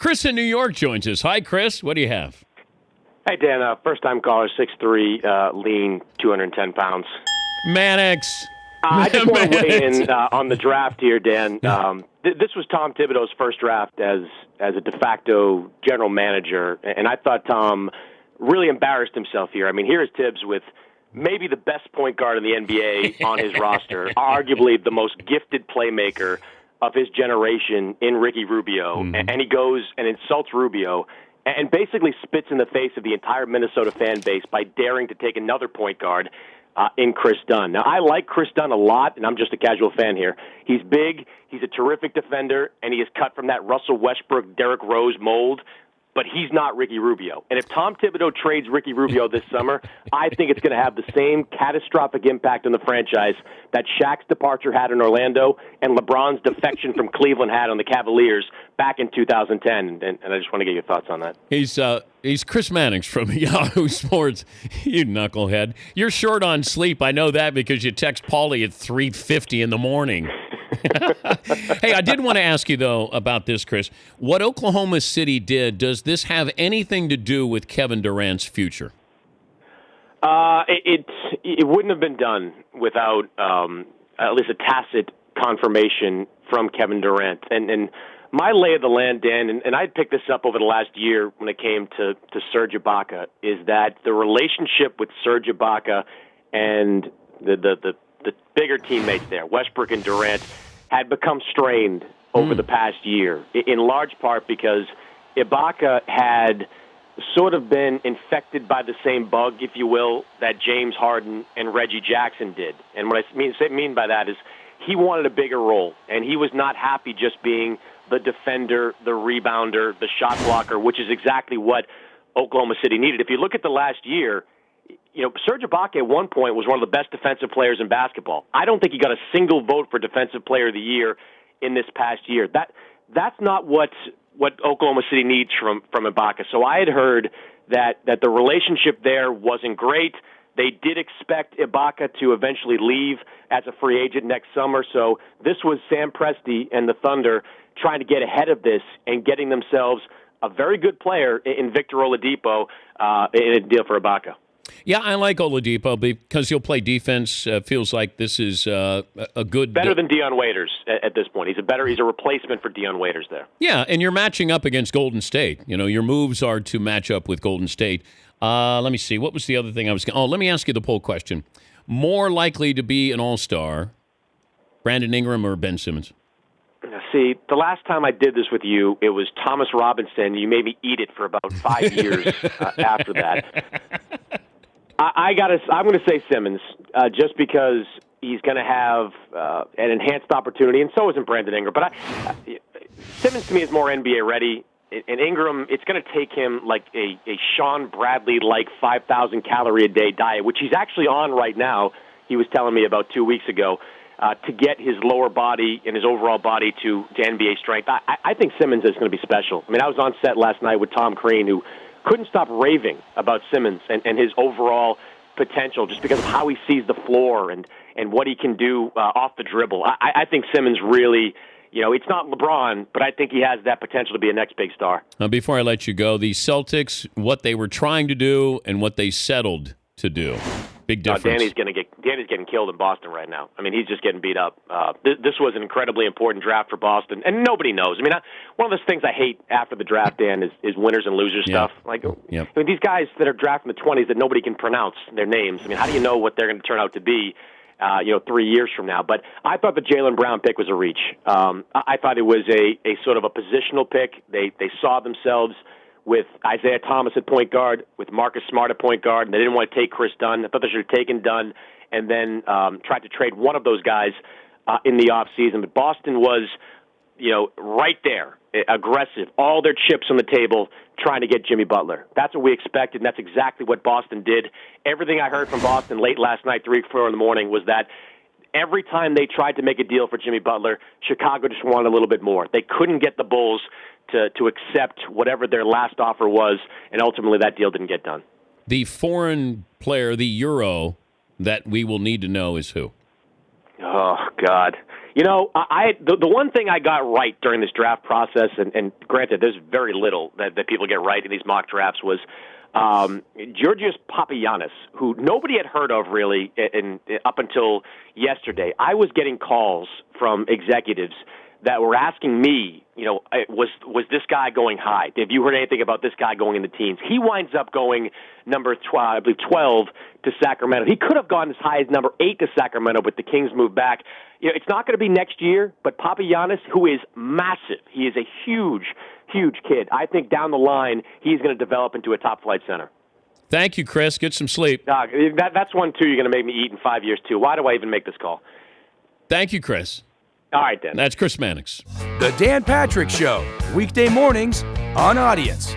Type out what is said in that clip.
Chris in New York joins us. Hi, Chris. What do you have? Hey, Dan. First-time caller, 6'3", lean, 210 pounds. Mannix. I just want to weigh in on the draft here, Dan. This was Tom Thibodeau's first draft as a de facto general manager, and I thought Tom really embarrassed himself here. I mean, here's Tibbs with maybe the best point guard in the NBA on his roster, arguably the most gifted playmaker of his generation in Ricky Rubio, and he goes and insults Rubio and basically spits in the face of the entire Minnesota fan base by daring to take another point guard in Chris Dunn. Now, I like Chris Dunn a lot, and I'm just a casual fan here. He's big, he's a terrific defender, and he is cut from that Russell Westbrook, Derrick Rose mold, but he's not Ricky Rubio. And if Tom Thibodeau trades Ricky Rubio this summer, I think it's going to have the same catastrophic impact on the franchise that Shaq's departure had in Orlando and LeBron's defection from Cleveland had on the Cavaliers back in 2010. And I just want to get your thoughts on that. He's Chris Mannix from Yahoo Sports. You knucklehead. You're short on sleep. I know that because you text Paulie at 3:50 in the morning. Hey, I did want to ask you, though, about this, Chris. What Oklahoma City did, does this have anything to do with Kevin Durant's future? It wouldn't have been done without at least a tacit confirmation from Kevin Durant. And my lay of the land, Dan, and I picked this up over the last year when it came to Serge Ibaka, is that the relationship with Serge Ibaka and the bigger teammates there, Westbrook and Durant, had become strained over the past year, in large part because Ibaka had sort of been infected by the same bug, if you will, that James Harden and Reggie Jackson did. And what I mean by that is he wanted a bigger role, and he was not happy just being the defender, the rebounder, the shot blocker, which is exactly what Oklahoma City needed. If you look at the last year, Serge Ibaka at one point was one of the best defensive players in basketball. I don't think he got a single vote for Defensive Player of the Year in this past year. That's not what Oklahoma City needs from Ibaka. So I had heard that the relationship there wasn't great. They did expect Ibaka to eventually leave as a free agent next summer. So this was Sam Presti and the Thunder trying to get ahead of this and getting themselves a very good player in Victor Oladipo in a deal for Ibaka. Yeah, I like Oladipo because he'll play defense. Feels like this is a good... Better than Dion Waiters at this point. He's a replacement for Dion Waiters there. Yeah, and you're matching up against Golden State. Your moves are to match up with Golden State. Let me see. What was the other thing I was... let me ask you the poll question. More likely to be an all-star, Brandon Ingram or Ben Simmons? See, the last time I did this with you, it was Thomas Robinson. You made me eat it for about 5 years after that. I'm going to say Simmons, just because he's going to have an enhanced opportunity, and so isn't Brandon Ingram. But Simmons to me is more NBA ready, and Ingram, it's going to take him like a Sean Bradley-like 5,000 calorie a day diet, which he's actually on right now. He was telling me about 2 weeks ago. To get his lower body and his overall body to NBA strength. I think Simmons is going to be special. I mean, I was on set last night with Tom Crean, who couldn't stop raving about Simmons and his overall potential just because of how he sees the floor and what he can do off the dribble. I think Simmons really, it's not LeBron, but I think he has that potential to be a next big star. Before I let you go, the Celtics, what they were trying to do and what they settled to do. Big difference. Danny's getting killed in Boston right now. I mean, he's just getting beat up. This was an incredibly important draft for Boston, and nobody knows. I mean, one of those things I hate after the draft, Dan, is winners and losers stuff. Like, I mean, these guys that are drafted in the 20s that nobody can pronounce their names. I mean, how do you know what they're going to turn out to be, 3 years from now? But I thought the Jaylen Brown pick was a reach. I thought it was a sort of a positional pick. They saw themselves with Isaiah Thomas at point guard, with Marcus Smart at point guard, and they didn't want to take Chris Dunn. I thought they should have taken Dunn and then tried to trade one of those guys in the offseason. But Boston was, right there, aggressive, all their chips on the table, trying to get Jimmy Butler. That's what we expected, and that's exactly what Boston did. Everything I heard from Boston late last night, 3 or 4 in the morning, was that every time they tried to make a deal for Jimmy Butler, Chicago just wanted a little bit more. They couldn't get the Bulls to accept whatever their last offer was, and ultimately that deal didn't get done. The foreign player, the Euro, that we will need to know is who? Oh, God. The one thing I got right during this draft process, and granted, there's very little that people get right in these mock drafts, was Georgios Papagiannis, who nobody had heard of really up until yesterday. I was getting calls from executives that were asking me, was this guy going high? Have you heard anything about this guy going in the teens? He winds up going number 12 to Sacramento. He could have gone as high as number 8 to Sacramento, but the Kings moved back. It's not going to be next year, but Papagiannis, who is massive, he is a huge, huge kid. I think down the line, he's going to develop into a top-flight center. Thank you, Chris. Get some sleep. That's one, too, you're going to make me eat in 5 years, too. Why do I even make this call? Thank you, Chris. All right, Dan. That's Chris Mannix. The Dan Patrick Show, weekday mornings on Audience.